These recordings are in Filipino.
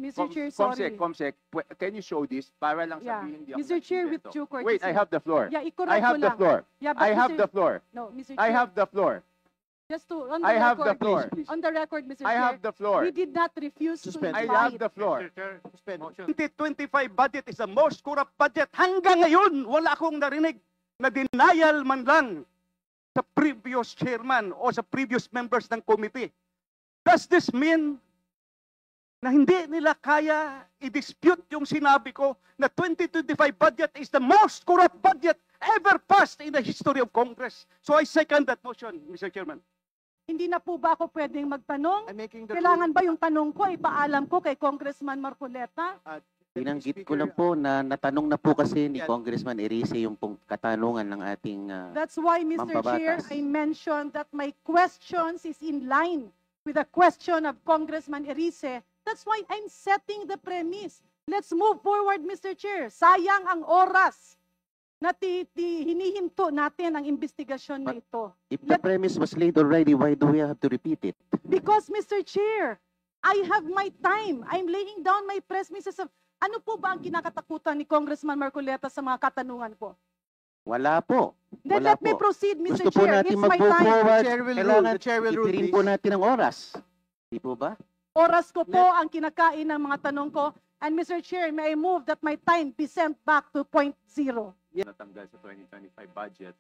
Mr. Chair, Comsec, can you show this para lang Yeah. sabihin hindi ako Mr. Chair, with nag-invento? due courtesy. Wait, I have the floor. Yeah, I i-correct have ko the lang. floor. Yeah, but I have Mr. the floor. No, Mr. I Chair, have the floor. just to, on the I have the record, floor. on the record, Mr. I Chair, have the floor. we did not refuse Suspend. to I invite. have the floor. Mr. Chair, Suspend. motion. 2025 budget is the most corrupt budget. Hanggang ngayon, wala akong narinig na denial man lang sa previous chairman o sa previous members ng committee. Does this mean na hindi nila kaya i-dispute yung sinabi ko na 2025 budget is the most corrupt budget ever passed in the history of Congress? So I second that motion, Mr. Chairman. Hindi na po ba ako pwedeng magtanong? I'm making the Kailangan ba yung tanong ko, ipaalam ko kay Congressman Marcoleta? Binanggit ko lang po na natanong na po kasi ni Yan. Congressman Erice yung pong katanungan ng ating That's why, Mr. Chair, Mambabatas. I mentioned that my questions is in line with the question of Congressman Erice. That's why I'm setting the premise. Let's move forward, Mr. Chair. Sayang ang oras na hinihinto natin ang investigasyon na ito. if the premise was laid already, why do we have to repeat it? Because, Mr. Chair, I have my time. I'm laying down my premises of ano po ba ang kinakatakutan ni Congressman Marcoleta sa mga katanungan ko? Wala po. Then Wala let me po. proceed, Mr. Gusto po Chair. natin It's my mag-move time. forward. The chair will rule. Kailangan The chair will rule, itirin po please. natin ang oras. Di po ba? Oras ko po ang kinakain ng mga tanong ko. And Mr. Chair, may I move that my time be sent back to point zero? Natanggal sa 2025 budget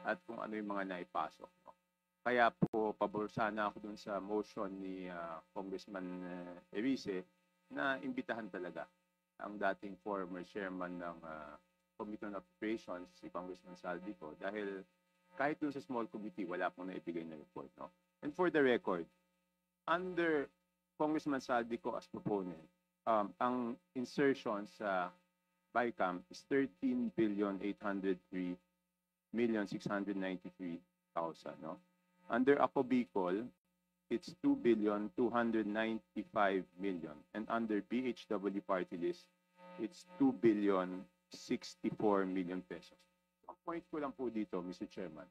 at kung ano yung mga naipasok. No? Kaya po, pabor sana ako dun sa motion ni Congressman Erice na imbitahan talaga ang dating former chairman ng Committee on Appropriations, si Congressman Saldico, dahil kahit dun sa small committee, wala pong naibigay na report. No? And for the record, under Congressman Saldico as proponent, ang insertion sa BICAM is 13,803,693,000. No? Under Ako Bicol, it's 2,295,000,000. And under BHW party list, it's 2,064,000,000 pesos. Ang point ko lang po dito, Mr. Chairman,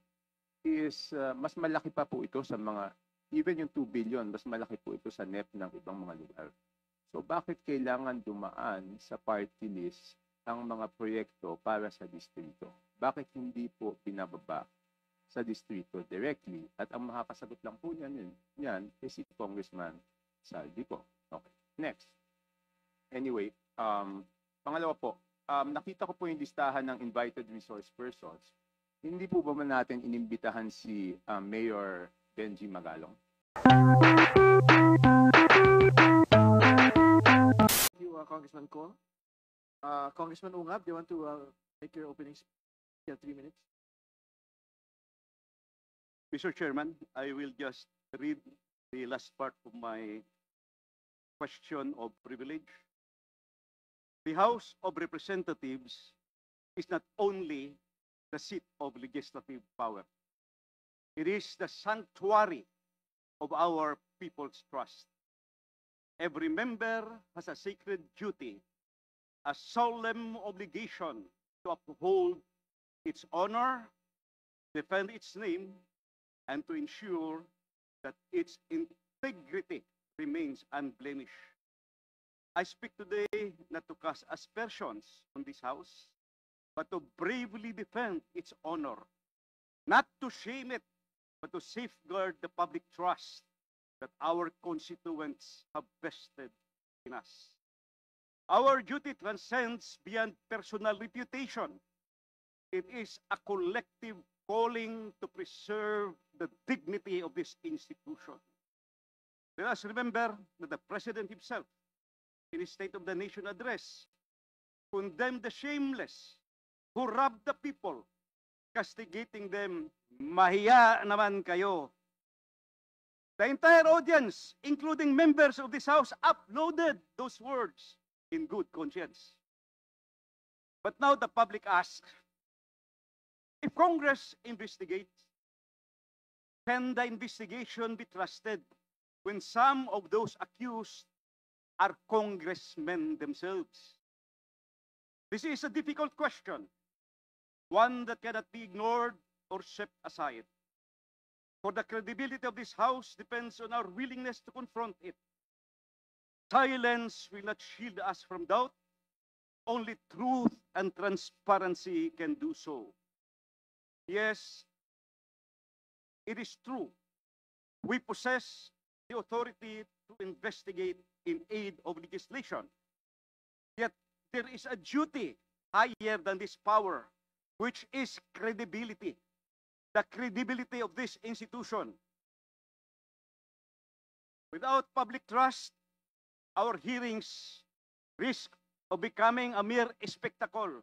is mas malaki pa po ito sa mga, even yung 2 billion, mas malaki po ito sa NEP ng ibang mga lugar. So bakit kailangan dumaan sa party list ang mga proyekto para sa distrito? Bakit hindi po pinababa sa distrito directly? At ang makakasagot lang po yan is si Congressman Saldico. Okay, next. Anyway, pangalawa po, nakita ko po yung listahan ng invited resource persons. Hindi po ba natin inimbitahan si Mayor Benji Magalong? Congressman Ko. Congressman Ungab, do you want to make your opening speech? You have 3 minutes. Mr. Chairman, I will just read the last part of my question of privilege. The House of Representatives is not only the seat of legislative power. It is the sanctuary of our people's trust. Every member has a sacred duty, a solemn obligation to uphold its honor, defend its name, and to ensure that its integrity remains unblemished. I speak today not to cast aspersions on this House, but to bravely defend its honor, not to shame it, but to safeguard the public trust that our constituents have vested in us. Our duty transcends beyond personal reputation. It is a collective calling to preserve the dignity of this institution. Let us remember that the President himself, in his State of the Nation address, condemned the shameless who robbed the people, castigating them, "Mahiya naman kayo." The entire audience, including members of this House, uploaded those words in good conscience. But now the public asks, if Congress investigates, can the investigation be trusted when some of those accused are congressmen themselves? This is a difficult question, one that cannot be ignored or swept aside. For the credibility of this House depends on our willingness to confront it. Silence will not shield us from doubt. Only truth and transparency can do so. Yes, it is true. We possess the authority to investigate in aid of legislation. Yet there is a duty higher than this power, which is credibility. The credibility of this institution. Without public trust, our hearings risk of becoming a mere spectacle,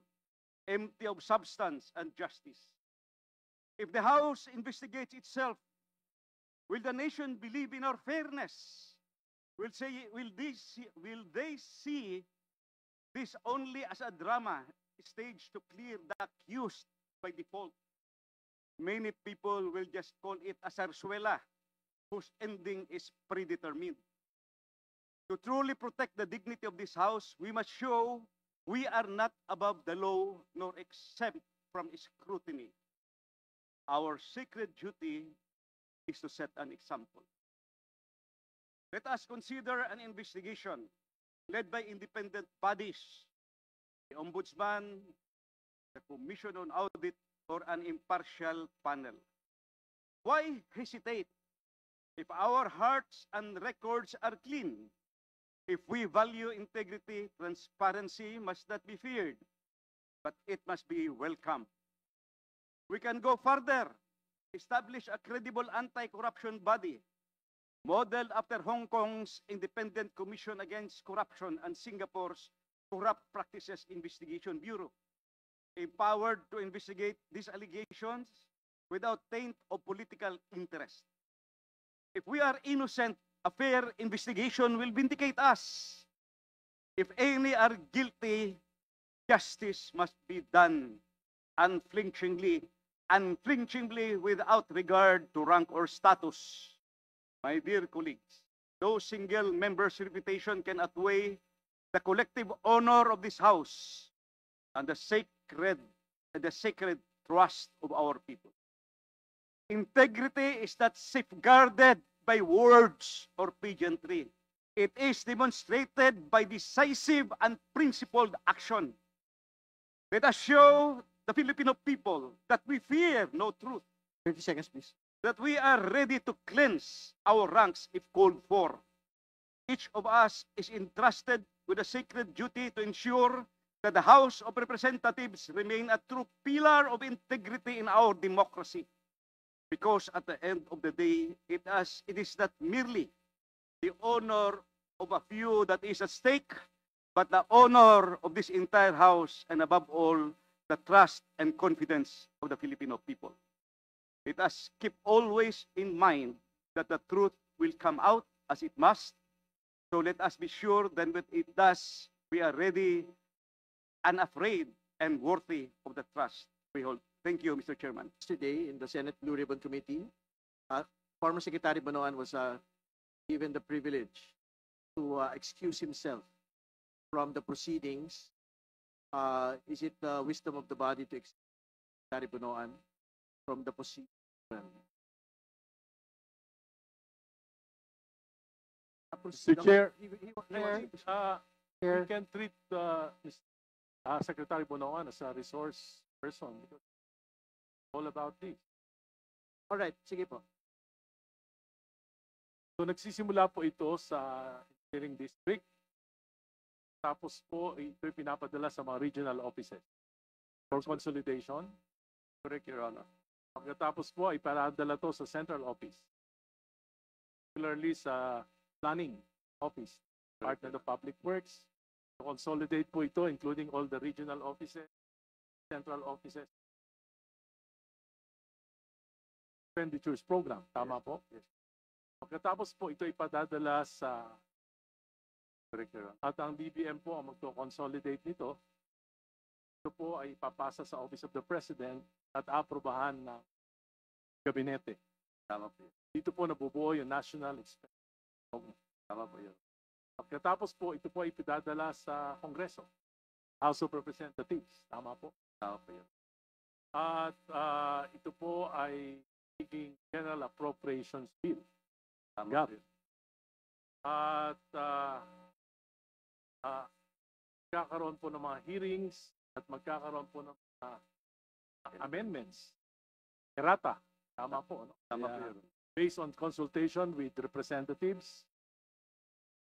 empty of substance and justice. If the House investigates itself, will the nation believe in our fairness? Will they see this only as a drama staged to clear the accused by default? Many people will just call it a zarzuela, whose ending is predetermined. To truly protect the dignity of this House, we must show we are not above the law nor exempt from scrutiny. Our sacred duty is to set an example. Let us consider an investigation led by independent bodies, the Ombudsman, the Commission on Audit, or an impartial panel. Why hesitate if our hearts and records are clean? If we value integrity, transparency must not be feared, but it must be welcomed. We can go further, establish a credible anti-corruption body, modeled after Hong Kong's Independent Commission Against Corruption and Singapore's Corrupt Practices Investigation Bureau, empowered to investigate these allegations without taint of political interest. If we are innocent, a fair investigation will vindicate us. If any are guilty, justice must be done unflinchingly without regard to rank or status. My dear colleagues, no single member's reputation can outweigh the collective honor of this House and the sacred trust of our people. Integrity is not safeguarded by words or pageantry. It is demonstrated by decisive and principled action. Let us show the Filipino people that we fear no truth, 30 seconds, please. that we are ready to cleanse our ranks if called for. Each of us is entrusted with a sacred duty to ensure that the House of Representatives remain a true pillar of integrity in our democracy. Because at the end of the day, it is not merely the honor of a few that is at stake, but the honor of this entire House, and above all, the trust and confidence of the Filipino people. Let us keep always in mind that the truth will come out as it must. So let us be sure that when it does, we are ready, unafraid, and worthy of the trust we hold. Thank you, Mr. Chairman. Yesterday in the Senate Blue Ribbon Committee, former Secretary Bonoan was given the privilege to excuse himself from the proceedings. Is it the wisdom of the body to excuse Secretary Bonoan from the proceedings? Mr. Chair, Chair, we can treat Secretary Bonoan as a resource person because all about this. all right, sige po. So nagsisimula po ito sa engineering district. Tapos po ito'y pinapadala sa mga regional offices for consolidation. Correct, Your Honor. Pagkatapos po ipapadala to sa central office. Particularly sa planning office, Department of Public Works. Consolidate po ito including all the regional offices, central offices. Expenditures program, tama po? Yes. Pagkatapos po ito ipadadala sa at ang BBM po ang magto-consolidate nito. Ito po ay ipapasa sa Office of the President at aprobahan ng gabinete. Tama po. Dito po nabubuo yung National Expenditure Program. Tama po yun. Pagkatapos po ito po ay ipidadala sa Kongreso, House of Representatives. Tama po? Tama po yun. At ito po ay magiging General Appropriations Bill. Tama Gap. po yun. At magkakaroon po ng mga hearings at magkakaroon po ng mga amendments. Errata. Tama po. No? Tama po Kaya, yun. based on consultation with representatives,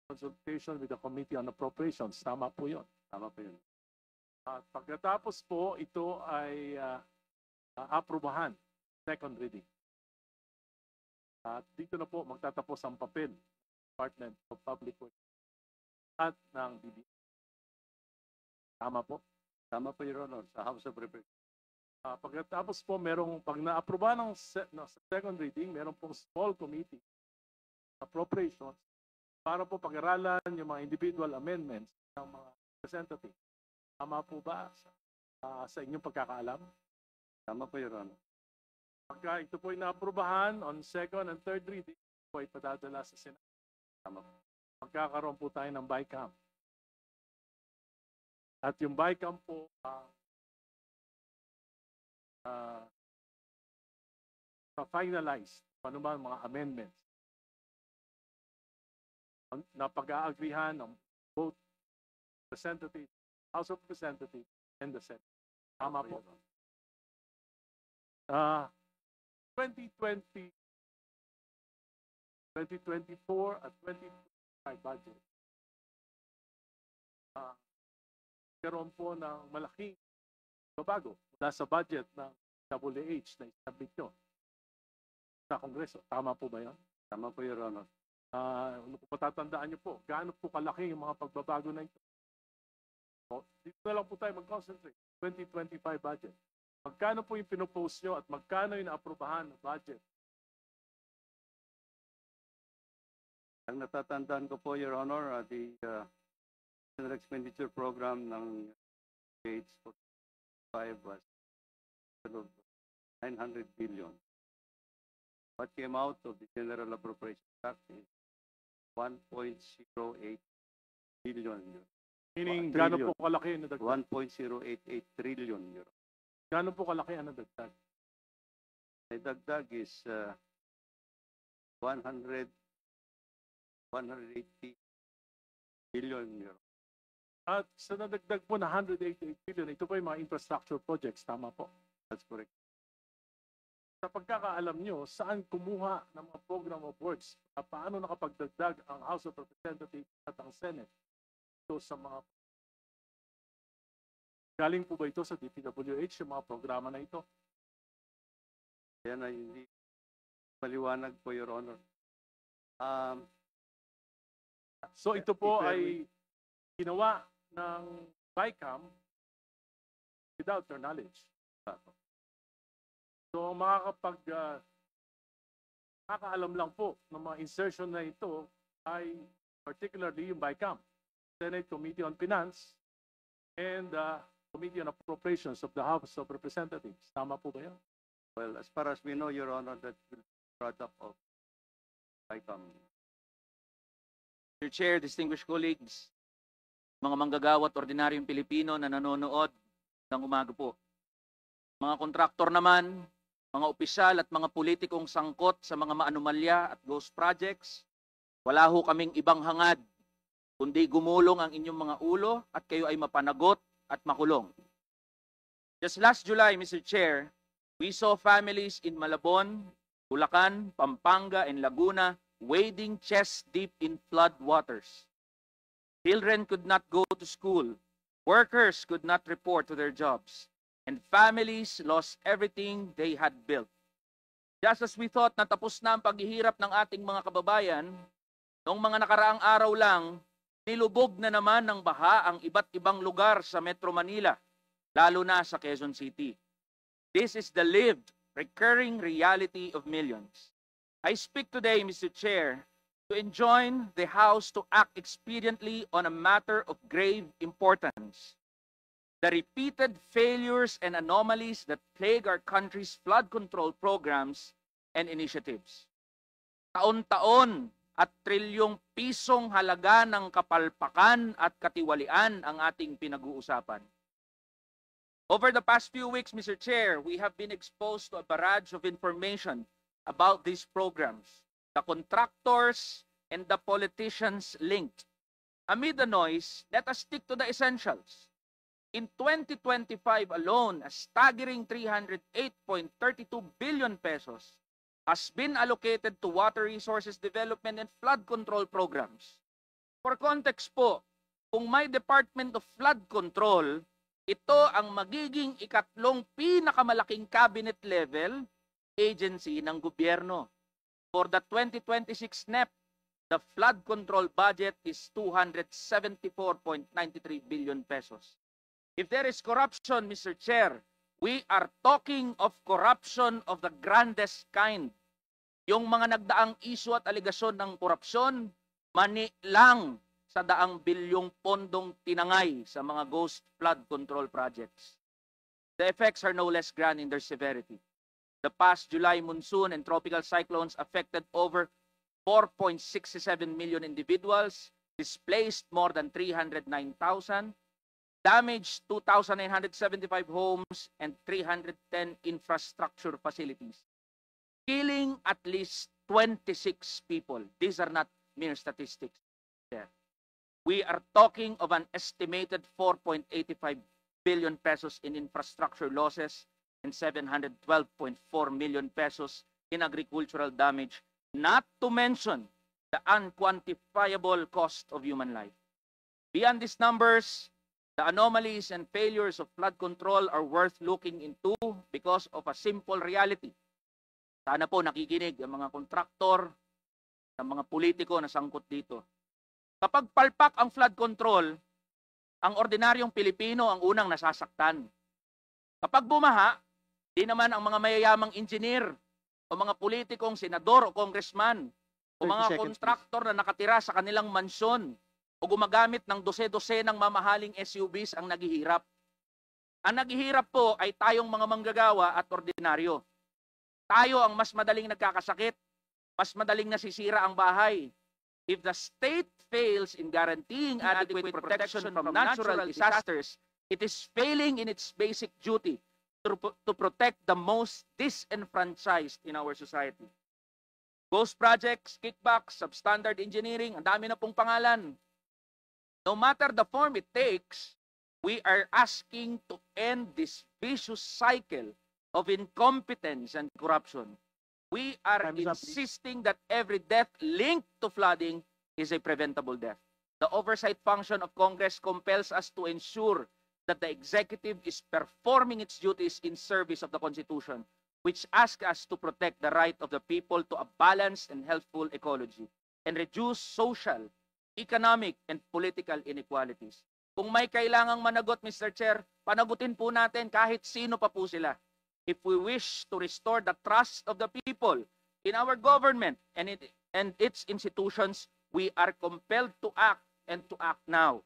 consultation with the Committee on Appropriations. Tama po yun. Tama po yun. At pagkatapos po, ito ay aprubahan, second reading. At dito na po magtatapos ang papel ng Department of Public Works at ng DBM. Tama po. Tama po, Your Honor, sa House of Representatives. Pagkatapos po, pag na-aproba ng second reading, meron pong small committee appropriations para po pag-aralan yung mga individual amendments ng mga representatives. Tama po ba sa inyong pagkakaalam? Tama po, Your Honor. Pagka ito po ay na-aprobahan on second and third reading, ito po ay padadala sa Senado. Tama po. Magkakaroon po tayo ng BICAM. At yung BICAM po, finalize ano ba mga amendments na pag-aagrihan ng both representative, House of Representatives and the Senate. Tama po. 2020, 2024 at 2025 budget. Karoon po ng malaking babago mula sa budget ng WH na isabit nyo sa Kongreso. Tama po ba yan? Tama po, Your Honor. Kung patatandaan nyo po, gaano po kalaki yung mga pagbabago na ito? So, dito na lang po tayo mag-concentrate. 2025 budget. Magkano po yung pinopose nyo at magkano yung naaprubahan ng budget? Ang natatandaan ko po, Your Honor, the General Expenditure Program ng Gates for 5 was 900 billion. What came out of the General Appropriation Act is 1.08 billion. Meaning, Trillion. gaano po kalaki yung nadagdag? 1.088 trillion. Your Honor. Gaano po kalaki ang nadagdag? The dagdag is 180 billion. Your Honor. At sa nadagdag po na 188 billion, ito po yung mga infrastructure projects. Tama po. That's correct. Sa pagkakaalam nyo, saan kumuha ng mga program of works? Paano nakapagdagdag ang House of Representatives at ang Senate ito sa mga galing po ba ito sa DPWH, yung mga programa na ito? Yan ay hindi maliwanag po, Your Honor. So ito po If ay ginawa ng BICAM without your knowledge. So makakaalam lang po ng mga insertion na ito ay particularly yung BICAM, Senate Committee on Finance and Committee on Appropriations of the House of Representatives. Tama po ba yan? Well, as far as we know, Your Honor, that will be product of BICAM. Mr. Chair, distinguished colleagues, mga manggagawa at ordinaryong Pilipino na nanonood ng umaga po. Mga kontraktor naman, mga opisyal at mga politikong sangkot sa mga maanomalya at ghost projects, wala ho kaming ibang hangad, kundi gumulong ang inyong mga ulo at kayo ay mapanagot at makulong. Just last July, Mr. Chair, we saw families in Malabon, Bulacan, Pampanga, and Laguna wading chest deep in flood waters. Children could not go to school, workers could not report to their jobs, and families lost everything they had built. Just as we thought na tapos na ang paghihirap ng ating mga kababayan, noong mga nakaraang araw lang, nilubog na naman ng baha ang iba't ibang lugar sa Metro Manila, lalo na sa Quezon City. This is the lived, recurring reality of millions. I speak today, Mr. Chair, to enjoin the House to act expediently on a matter of grave importance. The repeated failures and anomalies that plague our country's flood control programs and initiatives. Taon-taon at trilyong pisong halaga ng kapalpakan at katiwalian ang ating pinag-uusapan. Over the past few weeks, Mr. Chair, we have been exposed to a barrage of information about these programs, the contractors and the politicians linked, amid the noise, let us stick to the essentials. In 2025 alone, a staggering 308.32 billion pesos has been allocated to water resources development and flood control programs. For context po, kung may Department of Flood Control, ito ang magiging ikatlong pinakamalaking cabinet level agency ng gobyerno. For the 2026 NEP, the flood control budget is 274.93 billion pesos. If there is corruption, Mr. Chair, we are talking of corruption of the grandest kind. Yung mga nagdaang issue at aligasyon ng korupsyon, mani lang sa daang bilyong pondong tinangay sa mga ghost flood control projects. The effects are no less grand in their severity. The past July monsoon and tropical cyclones affected over 4.67 million individuals, displaced more than 309,000, damaged 2,975 homes and 310 infrastructure facilities, killing at least 26 people. These are not mere statistics. We are talking of an estimated 4.85 billion pesos in infrastructure losses and 712.4 million pesos in agricultural damage, not to mention the unquantifiable cost of human life. Beyond these numbers, the anomalies and failures of flood control are worth looking into because of a simple reality. Sana po nakikinig ang mga kontraktor, ang mga politiko na sangkot dito. Kapag palpak ang flood control, ang ordinaryong Pilipino ang unang nasasaktan. Kapag bumaha, di naman ang mga mayayamang engineer o mga politikong senador o congressman o 30 mga seconds, kontraktor na nakatira sa kanilang mansyon o gumagamit ng dose-dose ng mamahaling SUVs ang naghihirap. Ang naghihirap po ay tayong mga manggagawa at ordinaryo. Tayo ang mas madaling nagkakasakit, mas madaling nasisira ang bahay. If the state fails in guaranteeing adequate protection from natural disasters, it is failing in its basic duty to protect the most disenfranchised in our society. Ghost projects, kickbacks, substandard engineering, ang dami na pong pangalan. No matter the form it takes, we are asking to end this vicious cycle of incompetence and corruption. We are Time is up, please. insisting that every death linked to flooding is a preventable death. The oversight function of Congress compels us to ensure that the executive is performing its duties in service of the Constitution, which asks us to protect the right of the people to a balanced and healthful ecology and reduce social, economic, and political inequalities. Kung may kailangang managot, Mr. Chair, panagutin po natin kahit sino pa po sila. If we wish to restore the trust of the people in our government and its institutions, we are compelled to act and to act now.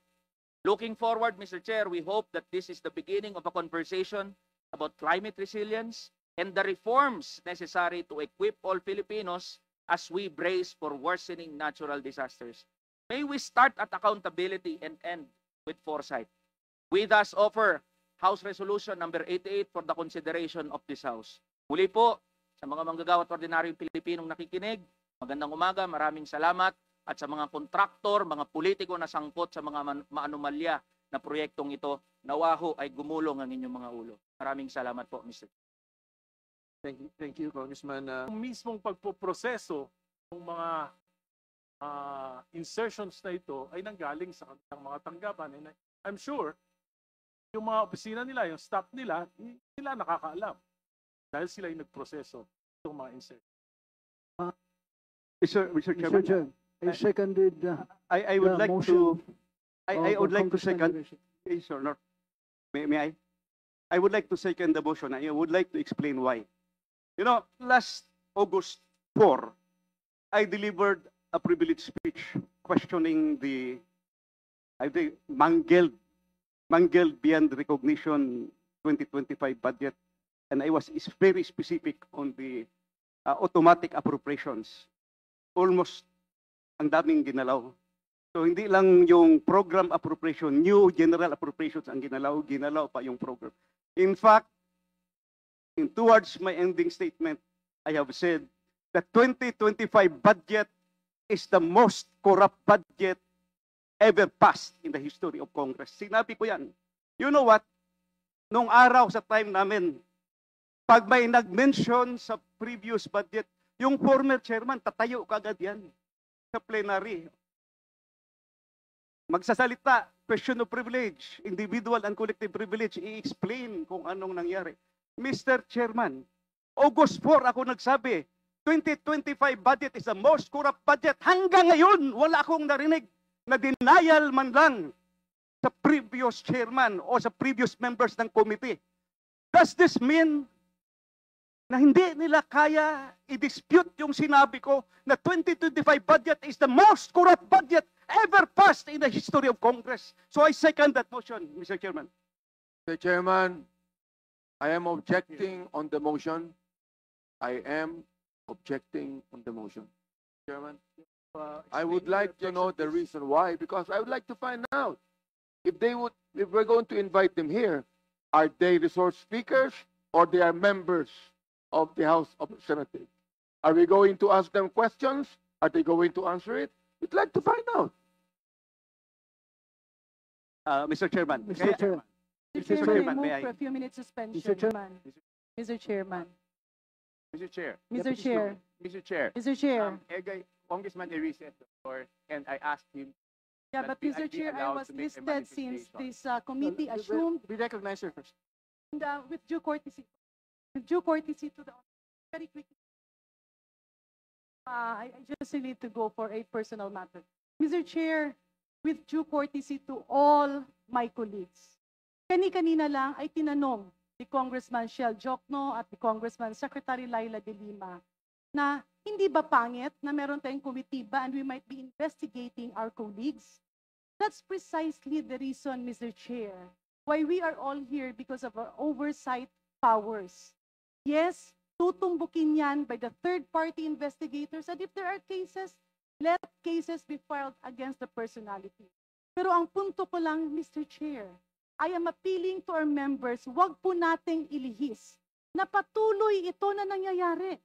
Looking forward, Mr. Chair, we hope that this is the beginning of a conversation about climate resilience and the reforms necessary to equip all Filipinos as we brace for worsening natural disasters. May we start at accountability and end with foresight. We thus offer House Resolution number 88 for the consideration of this House. Muli po, sa mga manggagawa at ordinaryong Pilipinong nakikinig, magandang umaga, maraming salamat. At sa mga kontraktor, mga politiko na sangkot sa mga maanomalya na proyektong ito, nawaho ay gumulong ang inyong mga ulo. Maraming salamat po, Mr. Thank you, Congressman. Yung mismong pagpoproseso ng mga insertions na ito ay nanggaling sa kanilang mga tanggapan. And I'm sure, yung mga opisina nila, yung staff nila, sila nakakaalam. Dahil sila yung nagproseso itong mga insertions. Mr. Chairman, Mr. Chair, I seconded I would the like motion to, I would like to Congressman second, Rivera. yes or not? May I? I would like to second the motion. I would like to explain why. You know, last August 4, I delivered a privileged speech questioning the, I think, mangled beyond recognition 2025 budget. And I was very specific on the automatic appropriations. Almost ang daming ginalaw. So hindi lang yung program appropriation, new general appropriations ang ginalaw pa yung program. In fact, towards my ending statement, I have said that 2025 budget is the most corrupt budget ever passed in the history of Congress. Sinabi ko yan. You know what? Nung araw sa time namin, pag may nag-mention sa previous budget, yung former chairman, tatayo kagad yan sa plenary. Magsasalita, question of privilege, individual and collective privilege, i-explain kung anong nangyari. Mr. Chairman, August 4 ako nagsabi, 2025 budget is the most corrupt budget. Hanggang ngayon, wala akong narinig na denial man lang sa previous chairman o sa previous members ng committee. Does this mean na hindi nila kaya i-dispute yung sinabi ko na 2025 budget is the most corrupt budget ever passed in the history of Congress? So I second that motion, Mr. Chairman. Mr. Chairman, I am objecting on the motion. I am objecting on the motion. Chairman, I would like to know the reason why, because I would like to find out if we're going to invite them here, are they resource speakers or they are members of the House of Representatives? Are we going to ask them questions? Are they going to answer it? We'd like to find out. Mr. Chairman. Mr. Chair, Mr. Mr. Chairman, Chairman, move may I? for a few minutes suspension. Mr. Chair. Mr. Chairman. Mr. Chair. Mr. Chair. Mr. Chair. Mr. Chair. Congressman Erice at the floor, and I asked him. Yeah, that but we- Mr. I'd be Chair, I allowed was to make a listed since manifestation. this committee assumed, We recognize her first. and, with due courtesy to the very quickly. I just need to go for a personal matter. Mr. Chair, with due courtesy to all my colleagues, kanina lang ay tinanong ni Congressman Shell Jokno at ni Congressman Secretary Laila de Lima na hindi ba pangit na meron tayong komitiba and we might be investigating our colleagues? That's precisely the reason, Mr. Chair, why we are all here because of our oversight powers. Yes, tutumbukin yan by the third-party investigators, and if there are cases, let cases be filed against the personality. Pero ang punto ko lang, Mr. Chair, I am appealing to our members, wag po nating ilihis na patuloy ito na nangyayari.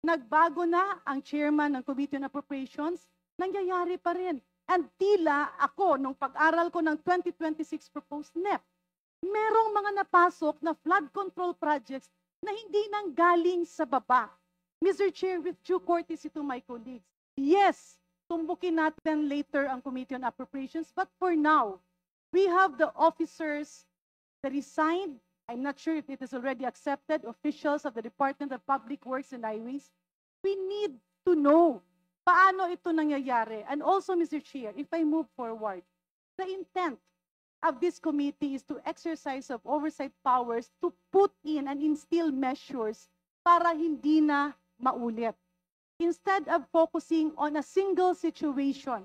Nagbago na ang chairman ng Committee on Appropriations, nangyayari pa rin. And tila ako, nung pag-aral ko ng 2026 proposed NEP, merong mga napasok na flood control projects na hindi nang galing sa baba. Mr. Chair, with due courtesy to my colleagues, yes, tumbukin natin later ang Committee on Appropriations, but for now, we have the officers that resigned. I'm not sure if it is already accepted, officials of the Department of Public Works and Highways. We need to know paano ito nangyayari. And also, Mr. Chair, if I move forward, the intent of this committee is to exercise of oversight powers to put in and instill measures para hindi na maulit. Instead of focusing on a single situation,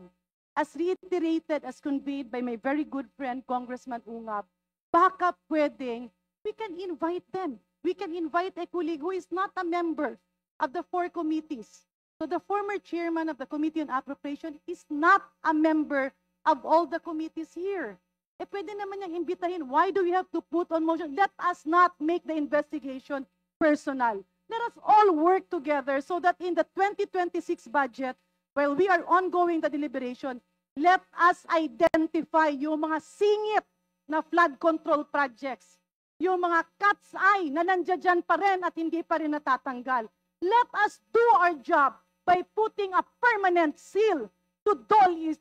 as reiterated, as conveyed by my very good friend, Congressman Ungab, baka pwedeng we can invite them. We can invite a colleague who is not a member of the four committees. So the former chairman of the Committee on Appropriation is not a member of all the committees here. Eh pwede naman niyang imbitahin. Why do we have to put on motion? Let us not make the investigation personal. Let us all work together so that in the 2026 budget, while we are ongoing the deliberation, let us identify yung mga singit na flood control projects, yung mga cat's eye na nandiyan pa rin at hindi pa rin natatanggal. Let us do our job by putting a permanent seal to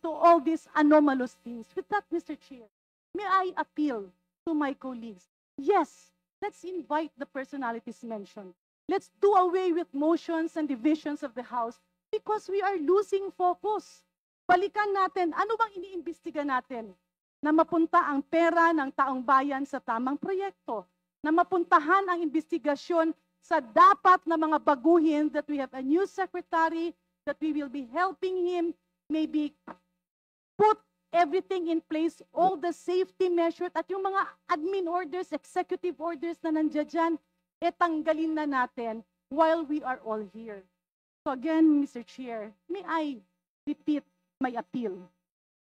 to all these anomalous things. With that, Mr. Chair, may I appeal to my colleagues? Yes, let's invite the personalities mentioned. Let's do away with motions and divisions of the House because we are losing focus. Balikan natin, ano bang iniimbestiga natin? Na mapunta ang pera ng taong bayan sa tamang proyekto, na mapuntahan ang investigasyon sa dapat na mga baguhin, that we have a new secretary, that we will be helping him, maybe put everything in place, all the safety measures, at yung mga admin orders, executive orders na nandiyan dyan, tanggalin na natin while we are all here. So again, Mr. Chair, may I repeat my appeal?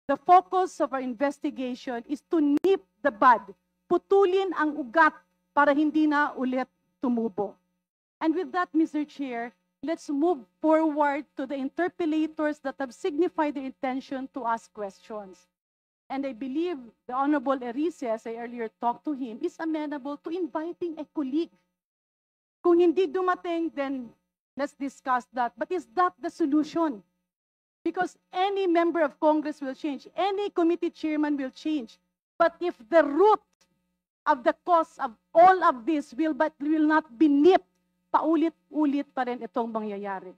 The focus of our investigation is to nip the bud, putulin ang ugat para hindi na ulit tumubo. And with that, Mr. Chair, let's move forward to the interpellators that have signified their intention to ask questions. And I believe the Honorable Erice, as I earlier talked to him, is amenable to inviting a colleague. Kung hindi dumating, then let's discuss that. But is that the solution? Because any member of Congress will change, any committee chairman will change. But if the root of the cause of all of this will not be nipped, paulit-ulit pa rin itong mangyayari.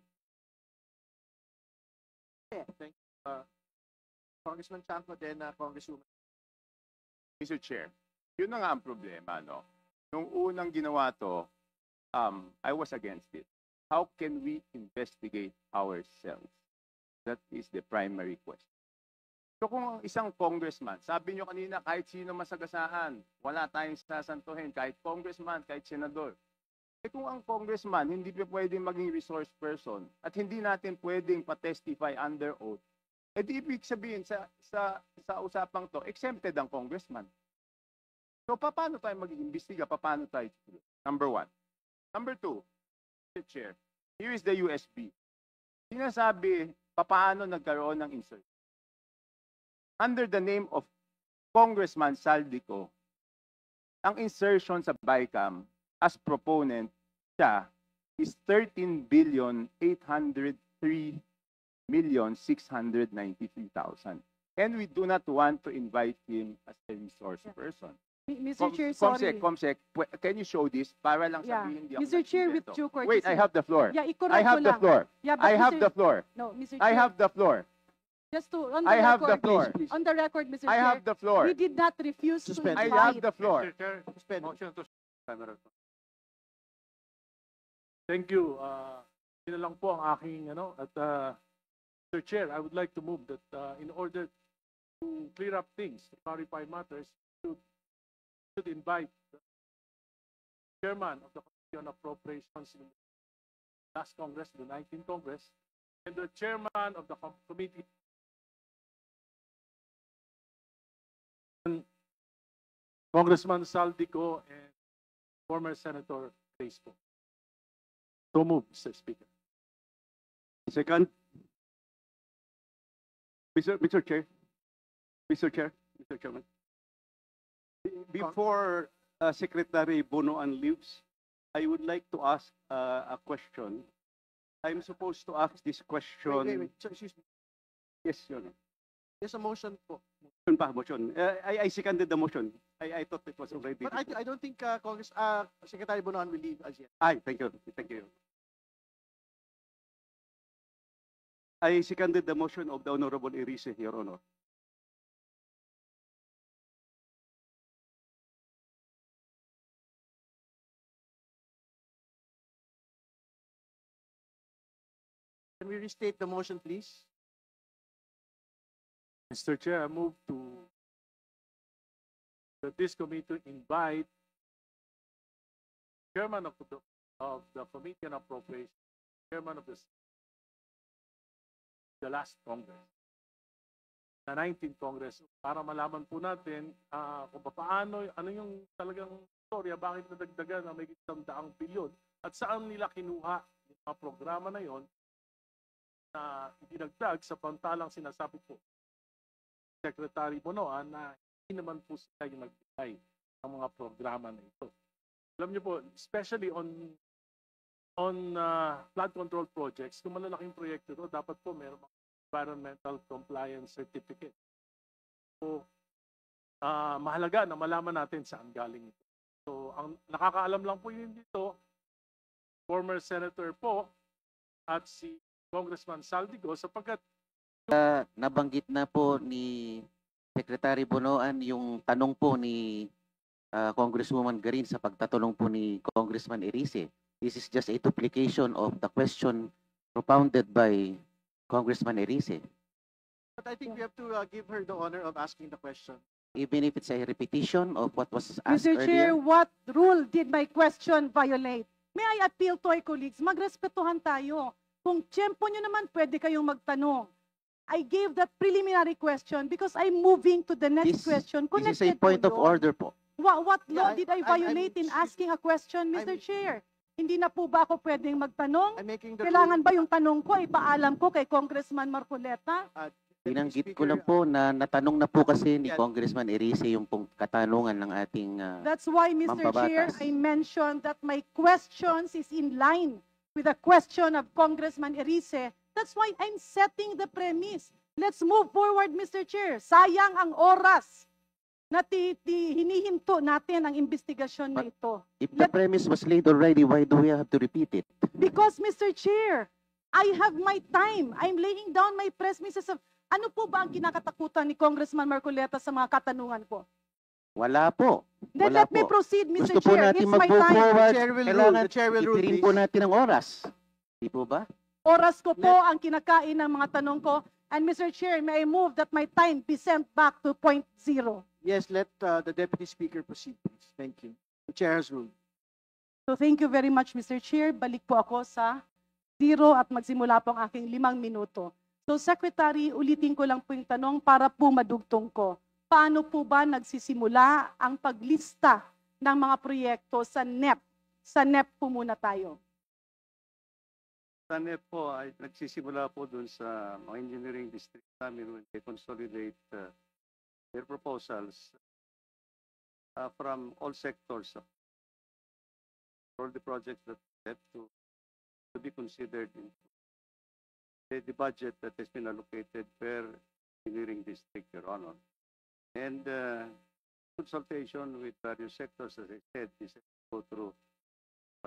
Thank you. Congressman Chanco, then Congresswoman. Mr. Chair, yun na nga ang problema, no? Nung unang ginawa to, I was against it. How can we investigate ourselves? That is the primary question. So kung isang congressman, sabi nyo kanina, kahit sino masagasaan, wala tayong sasantuhin, kahit congressman, kahit senador. Eh kung ang congressman hindi pa pwedeng maging resource person at hindi natin pwedeng pa-testify under oath, eh di ibig sabihin sa usapang to, exempted ang congressman. So paano tayo mag-iimbestiga? Paano tayo? Number one. Number two, Mr. Chair, here is the USB. Sinasabi, paano nagkaroon ng insert? Under the name of Congressman Saldico, ang insertion sa BICAM as proponent siya is 13,803,693,000. And we do not want to invite him as a resource person. Mr. Chair, sorry. Comsec, can you show this? Para lang Yeah. sabihin, hindi ako Mr. Chair, with nag-invento. due courtesy. Wait, I have the floor. Yeah, i-correct I have ko the lang. floor. Yeah, but I have Mr. the floor. No, Mr. I Chair, have the floor. just to, on the I have the record, floor. on the record, Mr. I Chair, have the floor. we did not refuse to Suspend. I invite. have the floor. Mr. Chair, Suspend. motion to camera. Thank you. Yun na lang po ang aking at Mr. Chair, I would like to move that in order to clear up things, to clarify matters, should invite the chairman of the Committee on Appropriations in the last Congress, the 19th Congress, and the chairman of the committee, Congressman Saldico and former Senator Crespo. So moved, Mr. Speaker. Second. Mr. Chair. Mr. Chairman. Before Secretary Bonoan leaves, I would like to ask a question. I'm supposed to ask this question. Wait. So, excuse me. Yes, Your Honor. There's a motion po. Motion. I seconded the motion. I thought it was already. But I don't think Secretary Bonoan will leave as yet. Thank you. Thank you. I seconded the motion of the Honorable Erice, Your Honor. Can we restate the motion, please? Mr. Chair, I move to that this committee invite chairman of the Committee on Appropriations, chairman of the last Congress, the 19th Congress, para malaman po natin kung paano, ano yung talagang storya, bakit nadagdagan ng may 100 bilyon at saan nila kinuha yung mga programa na yon na dinagdag sa pantalang sinasabi po Secretary Bonoan na hindi naman po sila yung nagbigay ng mga programa na ito. Alam niyo po, especially on flood control projects, kung malalaking proyekto ito, dapat po mayroong environmental compliance certificate. So, mahalaga na malaman natin saan galing ito. So, ang nakakaalam lang po yun dito, former Senator po at si Congressman Saldico sapagkat Nabanggit na po ni Secretary Bonoan yung tanong po ni Congresswoman Garin sa pagtatanong po ni Congressman Erice. This is just a duplication of the question propounded by Congressman Erice. But I think we have to give her the honor of asking the question. Even if it's a repetition of what was asked Mr. Chair, earlier. what rule did my question violate? May I appeal to our colleagues, magrespetuhan tayo. Kung tiyempo nyo naman, pwede kayong magtanong. I gave that preliminary question because I'm moving to the next question. This is a Connected point to of law. order po. What law Yeah, did I violate in asking a question, Mr. Chair? Hindi na po ba ako pwedeng magtanong? I'm making the Kailangan ba yung tanong ko, ipaalam ko kay Congressman Marcoleta? Binanggit ko Speaker, lang po na natanong na po kasi ni Yeah. Congressman Erice yung pong katanungan ng ating That's why, Mr. Chair, Mambabatas. I mentioned that my questions is in line with the question of Congressman Erice. That's why I'm setting the premise. Let's move forward, Mr. Chair. Sayang ang oras na hinihinto natin ang investigasyon na ito. if the premise was laid already, why do we have to repeat it? Because, Mr. Chair, I have my time. I'm laying down my premises of ano po ba ang kinakatakutan ni Congressman Marcoleta sa mga katanungan ko? Wala po. Then Wala let me po. proceed, Mr. Gusto po Chair. natin It's my mag-move time. forward. The chair will rule. Kailangan The chair will rule, itirin po please. natin ang oras. Di po ba? Oras ko po ang kinakain ng mga tanong ko. And Mr. Chair, may I move that my time be sent back to point zero. Yes, let the Deputy Speaker proceed, please. Thank you. The chair has ruled. So thank you very much, Mr. Chair. Balik po ako sa zero at magsimula po ang aking 5 minuto. So Secretary, ulitin ko lang po yung tanong para po madugtong ko. Paano po ba nagsisimula ang paglista ng mga proyekto sa NEP? Sa NEP po muna tayo. Sa NEP po ay nagsisimula po dun sa mga engineering district namin when they consolidate their proposals from all sectors, all the projects that have to be considered in the budget that has been allocated per engineering district, Your Honor. And consultation with various sectors, as I said, this has to go through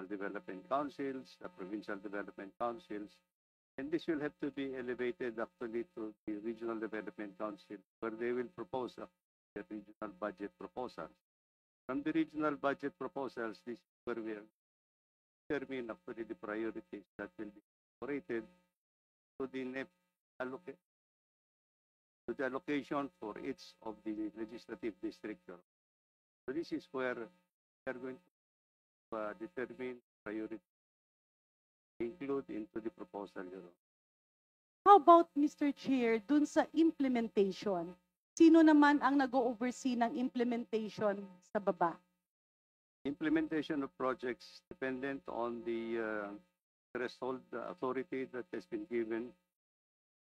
development councils, provincial development councils, and this will have to be elevated actually to the regional development council, where they will propose the regional budget proposals. From the regional budget proposals, this is where we are determine actually the priorities that will be incorporated to the NEP to the allocation for each of the legislative district. So this is where we are going to determine priority include into the proposal, Your Honor. How about, Mr. Chair, dun sa implementation? Sino naman ang nag-oversee ng implementation sa baba? Implementation of projects dependent on the threshold authority that has been given.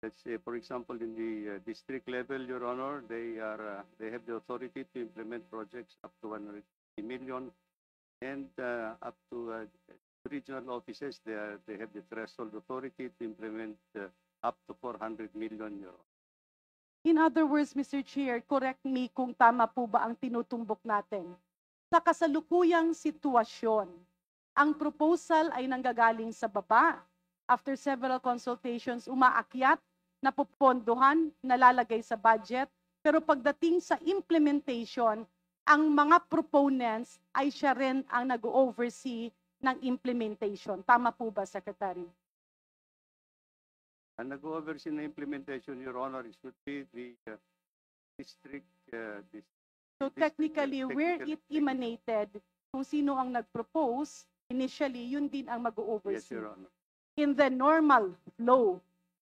Let's say, for example, in the district level, Your Honor, they have the authority to implement projects up to 150 million, and up to regional offices, they have the threshold authority to implement up to 400 million euro. In other words, Mr. Chair, correct me kung tama po ba ang tinutumbok natin. Sa kasalukuyang sitwasyon, ang proposal ay nanggagaling sa baba. After several consultations, umaakyat, napupondohan, nalalagay sa budget. Pero pagdating sa implementation, ang mga proponents ay siya rin ang nag-oversee ng implementation. Tama po ba, Secretary? Ang nag-oversee na implementation, Your Honor, it should be the district. So technically, where it emanated, kung sino ang nag-propose, initially, yun din ang Yes, mag-oversee Your Honor. in the normal flow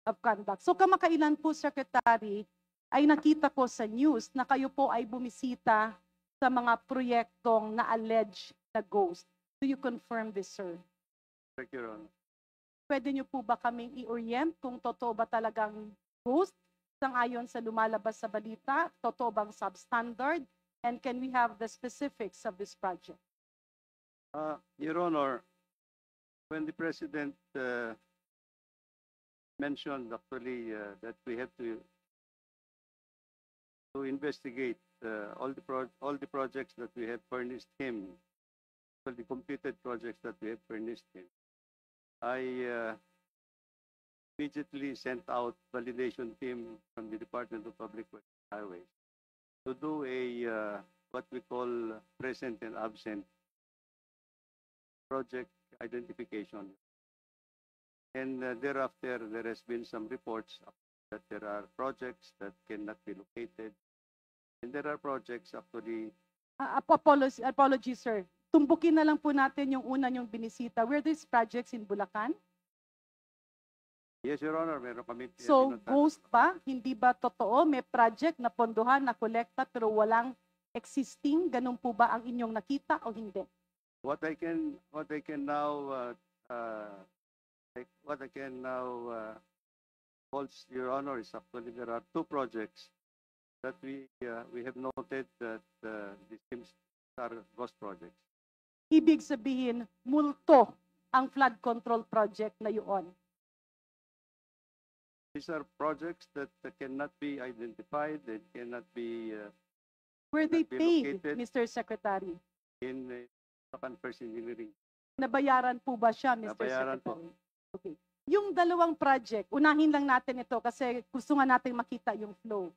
of conduct. So kamakailan po, Secretary, ay nakita ko sa news na kayo po ay bumisita sa mga proyektong na-alleged na ghost. Do you confirm this, sir? Correct, Your Honor. Pwede niyo po ba kaming i-orient kung totoo ba talagang ghost sangayon sa lumalabas sa balita? Totoo bang substandard? And can we have the specifics of this project? Your Honor, when the President mentioned actually that we have to investigate all the projects that we have furnished him, all the completed projects that we have furnished him, I immediately sent out validation team from the Department of Public Works and Highways to do a what we call present and absent project identification. And thereafter, there has been some reports that there are projects that cannot be located, and there are projects actually. Apologies, sir. Tumbukin na lang po natin yung una yung binisita. Were these projects in Bulacan? Yes, Your Honor, meron kami. So, pinuntahan. ghost ba? Hindi ba totoo? May project na pondohan, na kolekta, pero walang existing? Ganun po ba ang inyong nakita o hindi? What I can now faults, Your Honor, is actually there are two projects that we have noted that these seems are ghost projects. Ibig sabihin, multo ang flood control project na yun. These are projects that cannot be identified, that cannot be Were they Be paid, located. Mr. Secretary? in first engineering. Nabayaran po ba siya, Mr. Nabayaran po. Secretary? Okay. Yung dalawang project, unahin lang natin ito kasi gusto nga natin makita yung flow.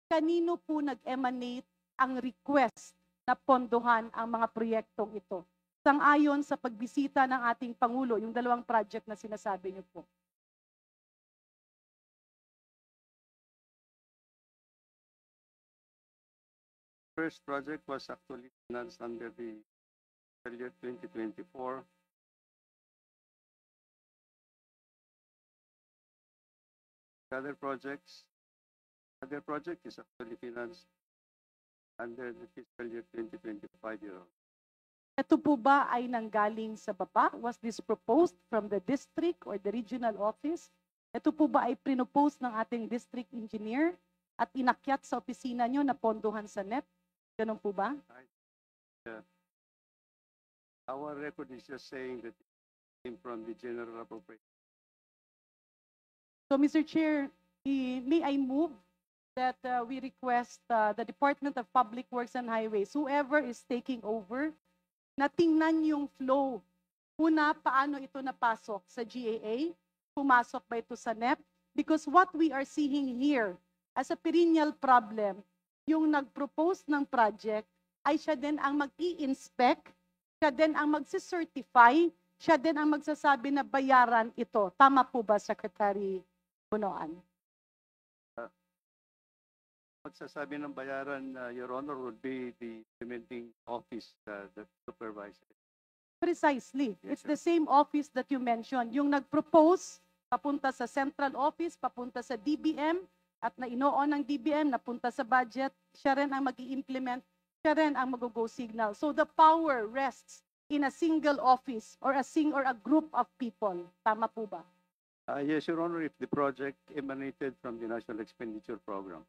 Kanino po nag-emanate ang request na pondohan ang mga proyektong ito? Sang-ayon sa pagbisita ng ating Pangulo, yung dalawang project na sinasabi niyo po. First project was actually financed under the year 2024. Other project is actually financed under the fiscal year 2025, Your Honor. Ito po ba ay nanggaling sa baba? Was this proposed from the district or the regional office? Ito po ba ay pinopose ng ating district engineer at inakyat sa opisina nyo na pondohan sa NEP? Ganun po ba? Our record is just saying that it came from the general appropriation. So, Mr. Chair, may I move that we request the Department of Public Works and Highways, whoever is taking over, na tingnan yung flow. Una, paano ito napasok sa GAA? Pumasok ba ito sa NEP? Because what we are seeing here as a perennial problem, yung nag-propose ng project ay siya din ang mag-i-inspect, siya din ang magsicertify, siya din ang magsasabi na bayaran ito. Tama po ba, Secretary Bunoan? Magsasabi ng bayaran, Your Honor, would be the implementing office that supervises. Precisely. Yes, It's the same office that you mentioned. Yung nag-propose, papunta sa central office, papunta sa DBM, at na inoon ng DBM, napunta sa budget, siya rin ang mag-i-implement, siya rin ang mag-go signal. So the power rests in a single office or a group of people. Tama po ba? Yes, Your Honor, if the project emanated from the National Expenditure Program.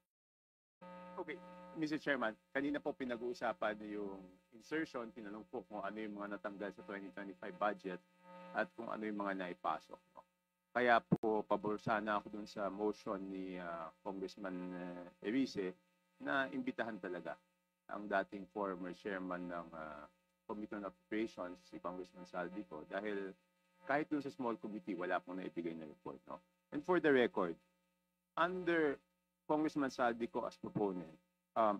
Okay, Mr. Chairman, kanina po pinag-uusapan yung insertion, tinanong po kung ano yung mga natanggal sa 2025 budget at kung ano yung mga naipasok. No? Kaya po, pabor sana ako dun sa motion ni Congressman Erice na imbitahan talaga ang dating former chairman ng Committee on Appropriations, si Congressman Saldico, dahil kahit dun sa small committee, wala pong naibigay na report. No? And for the record, under Congressman Saldico as proponent,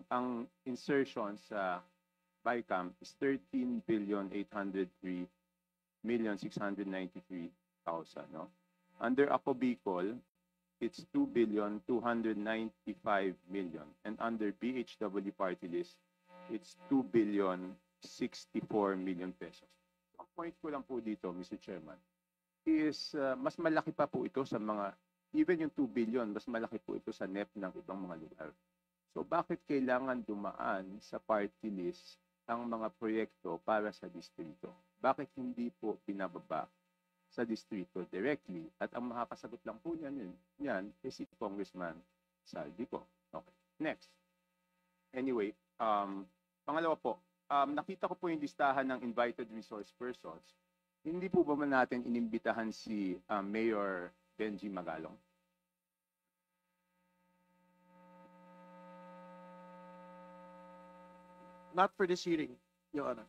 ang insertion sa BICAM is 13,803,693,000. No? Under Ako Bicol, it's 2,295,000,000. And under BHW party list, it's 2,064,000,000 pesos. Ang point ko lang po dito, Mr. Chairman, is mas malaki pa po ito sa mga even yung 2 billion, mas malaki po ito sa NEP ng ibang mga lugar. So bakit kailangan dumaan sa party list ang mga proyekto para sa distrito? Bakit hindi po pinababa sa distrito directly? At ang makakasagot lang po yan is si Congressman Saldico. Okay, next. Anyway, pangalawa po, nakita ko po yung listahan ng invited resource persons. Hindi po ba man natin inimbitahan si Mayor Benji Magalong? Not for this hearing, Your Honor.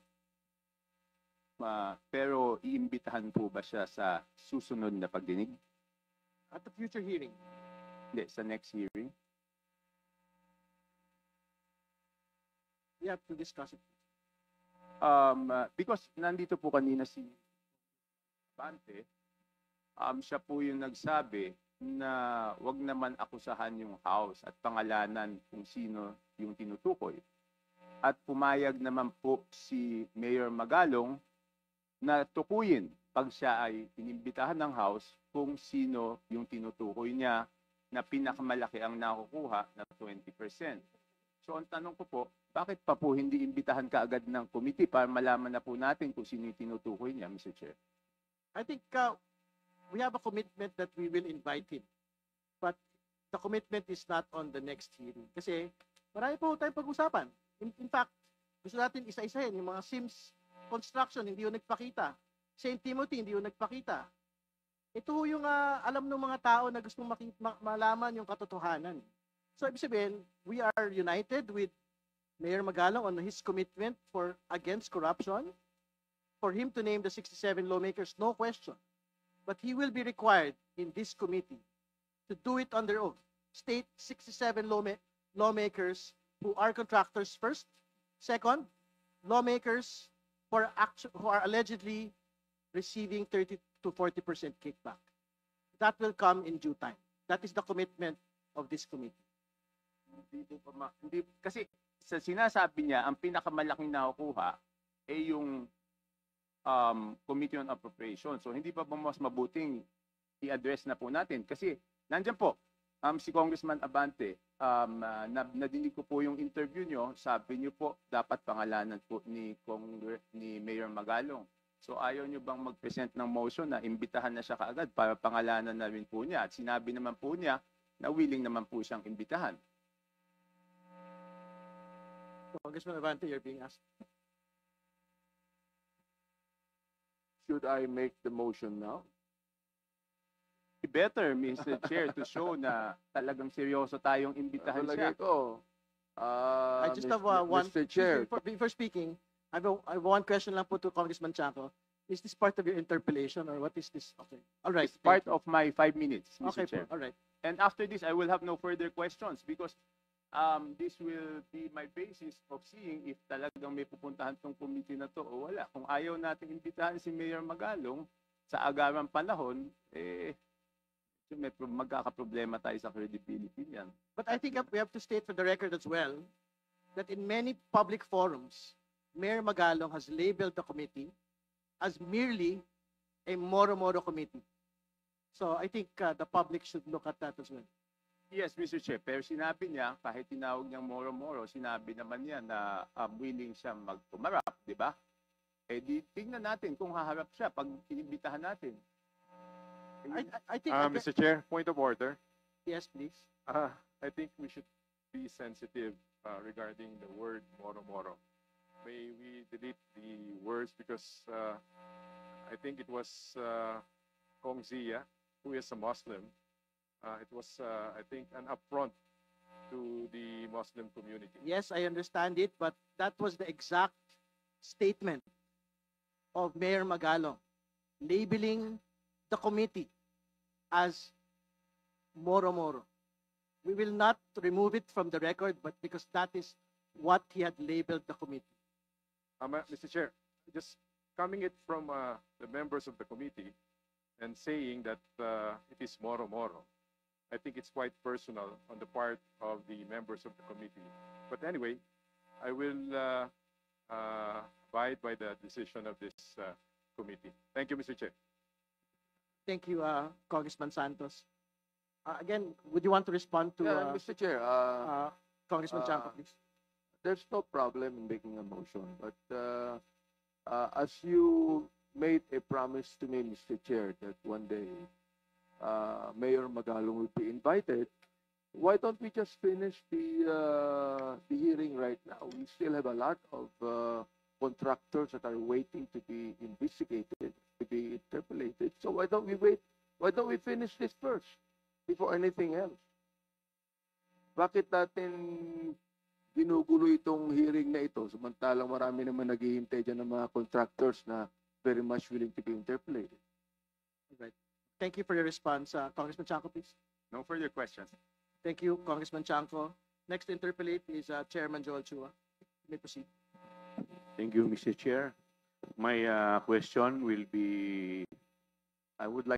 Pero iimbitahan po ba siya sa susunod na pagdinig? At the future hearing, Hindi, sa next hearing? we have to discuss it. Because nandito po kanina si Bante, siya po yung nagsabi na wag naman akusahan yung house at pangalanan kung sino yung tinutukoy. At pumayag naman po si Mayor Magalong na tukuyin pag siya ay inimbitahan ng house kung sino yung tinutukoy niya na pinakamalaki ang nakukuha na 20%. So ang tanong ko po, bakit pa po hindi imbitahan kaagad ng committee para malaman na po natin kung sino yung tinutukoy niya, Mr. Chair? I think we have a commitment that we will invite him. but the commitment is not on the next hearing. Kasi marami po tayong pag-usapan. In fact, gusto natin isa-isahin yung mga SIMS construction, hindi yung nagpakita. St. Timothy, hindi yung nagpakita. Ito yung alam ng mga tao na gustong malaman yung katotohanan. So, ibig sabihin, we are united with Mayor Magalong on his commitment against corruption, for him to name the 67 lawmakers, no question. But he will be required in this committee to do it on their own. State 67 lawmakers who are contractors first. Second, lawmakers who are allegedly receiving 30 to 40% kickback. That will come in due time. That is the commitment of this committee. Kasi sa sinasabi niya, ang pinakamalaking nakukuha ay yung Committee on Appropriation. So hindi pa ba mas mabuting i-address na po natin? Kasi nandiyan po, si Congressman Abante, nadinig ko po yung interview nyo, sabi nyo po, dapat pangalanan po ni Mayor Magalong. So ayaw nyo bang mag-present ng motion na imbitahan na siya kaagad para pangalanan na rin po niya? At sinabi naman po niya na willing naman po siyang imbitahan. Congressman Abante, you're being asked. Should I make the motion now? Better, Mr. Chair, to show na talagang seryoso tayong imbitahan siya. Ko. I just have one. Mr. Chair. Before speaking, I have one question lang po to Congressman Chanco. Is this part of your interpellation or what is this? Okay. All right. It's part of my 5 minutes, Mr. Okay, Chair. all right. And after this, I will have no further questions because this will be my basis of seeing if talagang may pupuntahan tong committee na to o wala. Kung ayaw natin imbitahan si Mayor Magalong sa agarang panahon, may magkakaproblema tayo sa credibility niyan. But I think we have to state for the record as well that in many public forums, Mayor Magalong has labeled the committee as merely a moro-moro committee. So I think the public should look at that as well. Yes, Mr. Chair, pero sinabi niya, kahit tinawag niyang moro-moro, sinabi naman niya na willing siya magpumarap, di ba? Eh di tingnan natin kung haharap siya pag inibitahan natin. I think Mr. Chair, point of order. yes, please. I think we should be sensitive regarding the word moro-moro. May we delete the words because I think it was Kong Zia, who is a Muslim. It was, I think, an affront to the Muslim community. Yes, I understand it, but that was the exact statement of Mayor Magalong, labeling the committee as moro-moro. We will not remove it from the record, but because that is what he had labeled the committee. Mr. Chair, just coming it from the members of the committee and saying that it is moro-moro, I think it's quite personal on the part of the members of the committee. But anyway, I will abide by the decision of this committee. Thank you, Mr. Chair. Thank you, Congressman Santos. Again, would you want to respond to Mr. Chair, Congressman Chanco, please? there's no problem in making a motion, but as you made a promise to me, Mr. Chair, that one day Mayor Magalong will be invited, why don't we just finish the hearing right now? We still have a lot of contractors that are waiting to be investigated, to be interpolated. So why don't we wait? Why don't we finish this first before anything else? Bakit natin ginugulo itong hearing na ito samantalang marami naman naghihintay dyan ng mga contractors na very much willing to be interpolated? Right. Thank you for your response. Congressman Chanco, please. No further questions. Thank you, Congressman Chanco. Next to interpolate is Chairman Joel Chua. You may proceed. Thank you, Mr. Chair. My question will be, I would like